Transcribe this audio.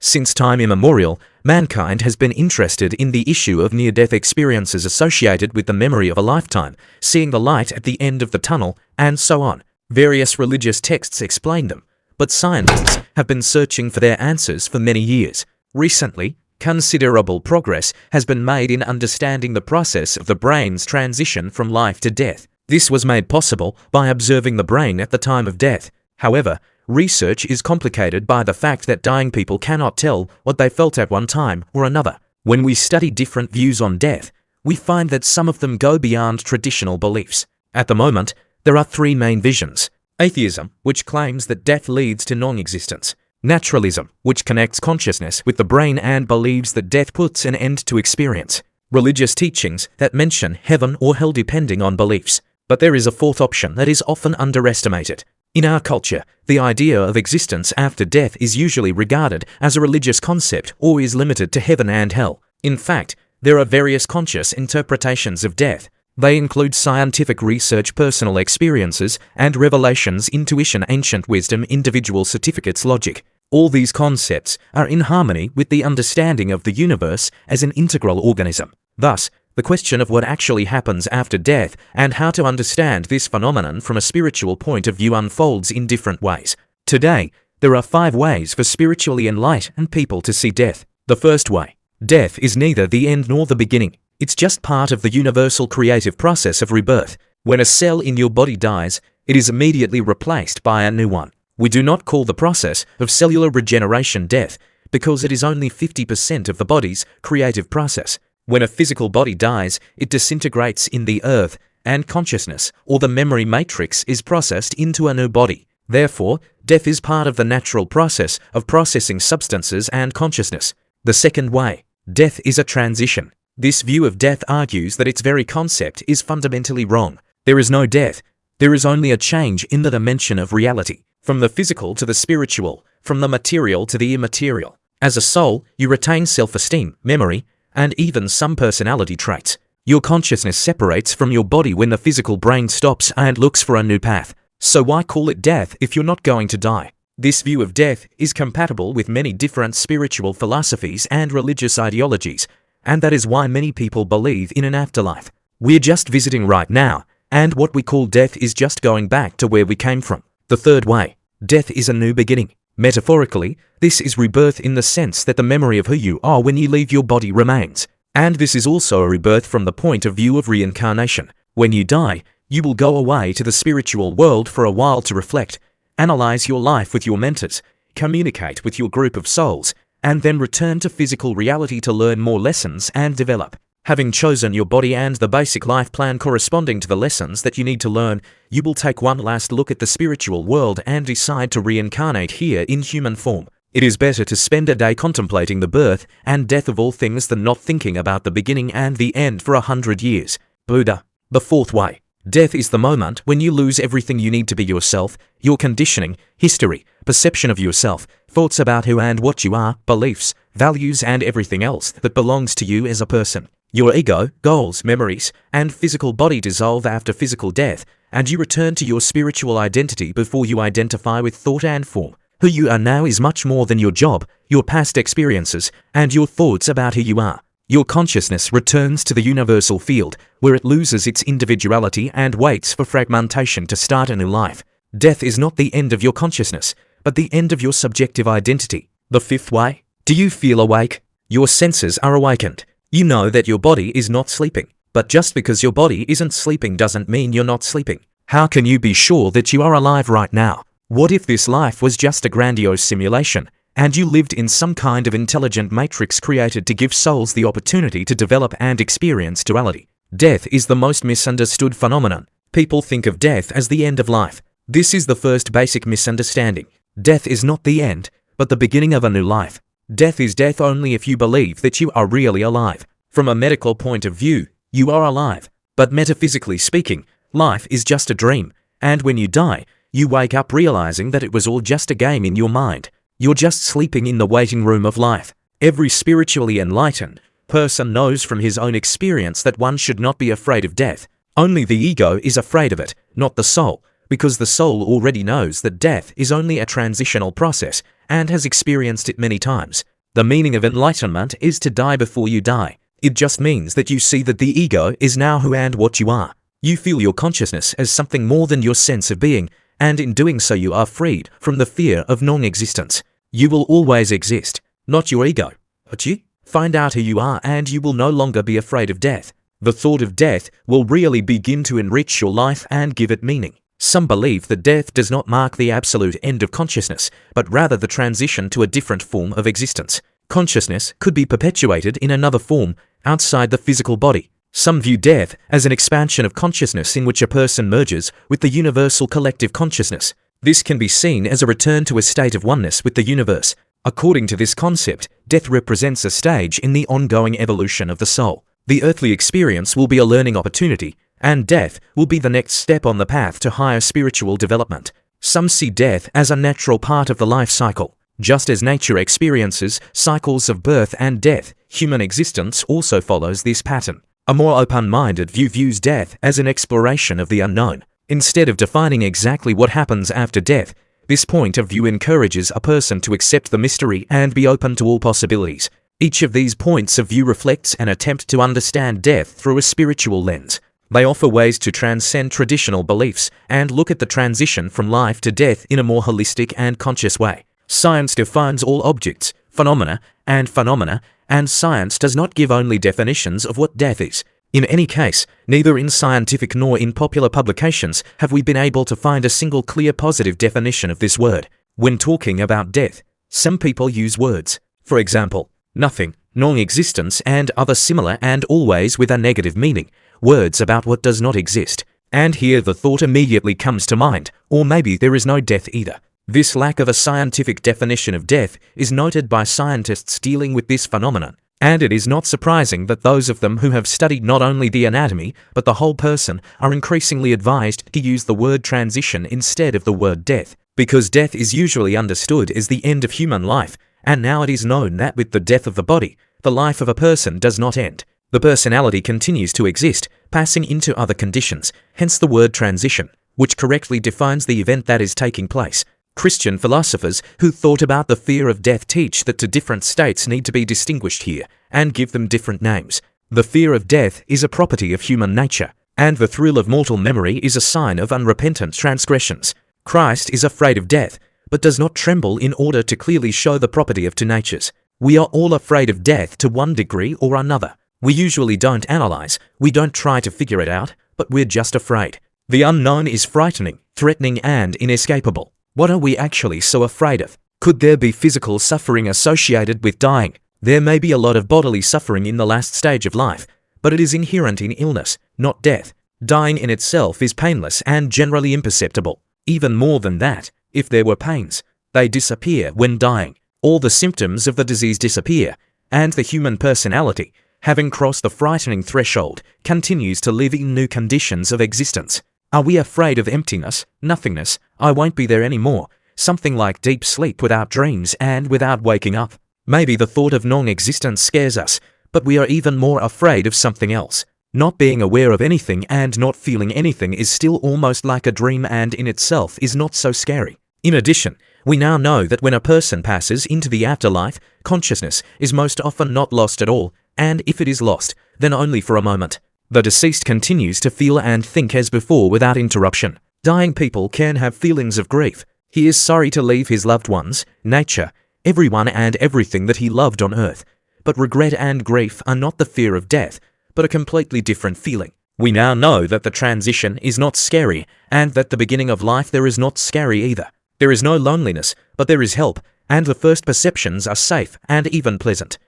Since time immemorial, mankind has been interested in the issue of near-death experiences associated with the memory of a lifetime, seeing the light at the end of the tunnel, and so on. Various religious texts explain them, but scientists have been searching for their answers for many years. Recently, considerable progress has been made in understanding the process of the brain's transition from life to death. This was made possible by observing the brain at the time of death. However, research is complicated by the fact that dying people cannot tell what they felt at one time or another. When we study different views on death, we find that some of them go beyond traditional beliefs. At the moment, there are three main visions: atheism, which claims that death leads to non-existence; naturalism, which connects consciousness with the brain and believes that death puts an end to experience; religious teachings that mention heaven or hell depending on beliefs. But there is a fourth option that is often underestimated. In our culture, the idea of existence after death is usually regarded as a religious concept or is limited to heaven and hell. In fact, there are various conscious interpretations of death. They include scientific research, personal experiences, and revelations, intuition, ancient wisdom, individual certificates, logic. All these concepts are in harmony with the understanding of the universe as an integral organism. Thus, the question of what actually happens after death and how to understand this phenomenon from a spiritual point of view unfolds in different ways. Today, there are 5 ways for spiritually enlightened people to see death. The first way: death is neither the end nor the beginning. It's just part of the universal creative process of rebirth. When a cell in your body dies, it is immediately replaced by a new one. We do not call the process of cellular regeneration death because it is only 50% of the body's creative process. When a physical body dies, it disintegrates in the earth, and consciousness, or the memory matrix, is processed into a new body. Therefore, death is part of the natural process of processing substances and consciousness. The second way: death is a transition. This view of death argues that its very concept is fundamentally wrong. There is no death. There is only a change in the dimension of reality, from the physical to the spiritual, from the material to the immaterial. As a soul, you retain self-esteem, memory, and even some personality traits. Your consciousness separates from your body when the physical brain stops and looks for a new path. So why call it death if you're not going to die? This view of death is compatible with many different spiritual philosophies and religious ideologies, and that is why many people believe in an afterlife. We're just visiting right now, and what we call death is just going back to where we came from. The third way: death is a new beginning. Metaphorically, this is rebirth in the sense that the memory of who you are when you leave your body remains. And this is also a rebirth from the point of view of reincarnation. When you die, you will go away to the spiritual world for a while to reflect, analyze your life with your mentors, communicate with your group of souls, and then return to physical reality to learn more lessons and develop. Having chosen your body and the basic life plan corresponding to the lessons that you need to learn, you will take one last look at the spiritual world and decide to reincarnate here in human form. It is better to spend a day contemplating the birth and death of all things than not thinking about the beginning and the end for 100 years. Buddha. The fourth way: death is the moment when you lose everything you need to be yourself, your conditioning, history, perception of yourself, thoughts about who and what you are, beliefs, values, and everything else that belongs to you as a person. Your ego, goals, memories, and physical body dissolve after physical death, and you return to your spiritual identity before you identify with thought and form. Who you are now is much more than your job, your past experiences, and your thoughts about who you are. Your consciousness returns to the universal field, where it loses its individuality and waits for fragmentation to start a new life. Death is not the end of your consciousness, but the end of your subjective identity. The fifth way: do you feel awake? Your senses are awakened. You know that your body is not sleeping, but just because your body isn't sleeping doesn't mean you're not sleeping. How can you be sure that you are alive right now? What if this life was just a grandiose simulation, and you lived in some kind of intelligent matrix created to give souls the opportunity to develop and experience duality? Death is the most misunderstood phenomenon. People think of death as the end of life. This is the first basic misunderstanding. Death is not the end, but the beginning of a new life. Death is death only if you believe that you are really alive. From a medical point of view, you are alive. But metaphysically speaking, life is just a dream, and when you die, you wake up realizing that it was all just a game in your mind. You're just sleeping in the waiting room of life. Every spiritually enlightened person knows from his own experience that one should not be afraid of death. Only the ego is afraid of it, not the soul, because the soul already knows that death is only a transitional process and has experienced it many times. The meaning of enlightenment is to die before you die. It just means that you see that the ego is now who and what you are. You feel your consciousness as something more than your sense of being, and in doing so you are freed from the fear of non-existence. You will always exist, not your ego, but you. Find out who you are and you will no longer be afraid of death. The thought of death will really begin to enrich your life and give it meaning. Some believe that death does not mark the absolute end of consciousness, but rather the transition to a different form of existence. Consciousness could be perpetuated in another form, outside the physical body. Some view death as an expansion of consciousness in which a person merges with the universal collective consciousness. This can be seen as a return to a state of oneness with the universe. According to this concept, death represents a stage in the ongoing evolution of the soul. The earthly experience will be a learning opportunity, and death will be the next step on the path to higher spiritual development. Some see death as a natural part of the life cycle. Just as nature experiences cycles of birth and death, human existence also follows this pattern. A more open-minded view views death as an exploration of the unknown. Instead of defining exactly what happens after death, this point of view encourages a person to accept the mystery and be open to all possibilities. Each of these points of view reflects an attempt to understand death through a spiritual lens. They offer ways to transcend traditional beliefs and look at the transition from life to death in a more holistic and conscious way. Science defines all objects, phenomena, and science does not give only definitions of what death is. In any case, neither in scientific nor in popular publications have we been able to find a single clear positive definition of this word. When talking about death, some people use words. For example, nothing, non-existence, and other similar and always with a negative meaning, words about what does not exist. And here the thought immediately comes to mind, or maybe there is no death either. This lack of a scientific definition of death is noted by scientists dealing with this phenomenon. And it is not surprising that those of them who have studied not only the anatomy, but the whole person, are increasingly advised to use the word transition instead of the word death, because death is usually understood as the end of human life, and now it is known that with the death of the body, the life of a person does not end. The personality continues to exist, passing into other conditions, hence the word transition, which correctly defines the event that is taking place. Christian philosophers who thought about the fear of death teach that the different states need to be distinguished here and give them different names. The fear of death is a property of human nature, and the thrill of mortal memory is a sign of unrepentant transgressions. Christ is afraid of death, but does not tremble in order to clearly show the property of two natures. We are all afraid of death to one degree or another. We usually don't analyze, we don't try to figure it out, but we're just afraid. The unknown is frightening, threatening, and inescapable. What are we actually so afraid of? Could there be physical suffering associated with dying? There may be a lot of bodily suffering in the last stage of life, but it is inherent in illness, not death. Dying in itself is painless and generally imperceptible. Even more than that, if there were pains, they disappear when dying. All the symptoms of the disease disappear, and the human personality, having crossed the frightening threshold, continues to live in new conditions of existence. Are we afraid of emptiness, nothingness, I won't be there anymore, something like deep sleep without dreams and without waking up? Maybe the thought of non-existence scares us, but we are even more afraid of something else. Not being aware of anything and not feeling anything is still almost like a dream and in itself is not so scary. In addition, we now know that when a person passes into the afterlife, consciousness is most often not lost at all, and if it is lost, then only for a moment. The deceased continues to feel and think as before without interruption. Dying people can have feelings of grief. He is sorry to leave his loved ones, nature, everyone and everything that he loved on earth. But regret and grief are not the fear of death, but a completely different feeling. We now know that the transition is not scary, and that the beginning of life there is not scary either. There is no loneliness, but there is help, and the first perceptions are safe and even pleasant.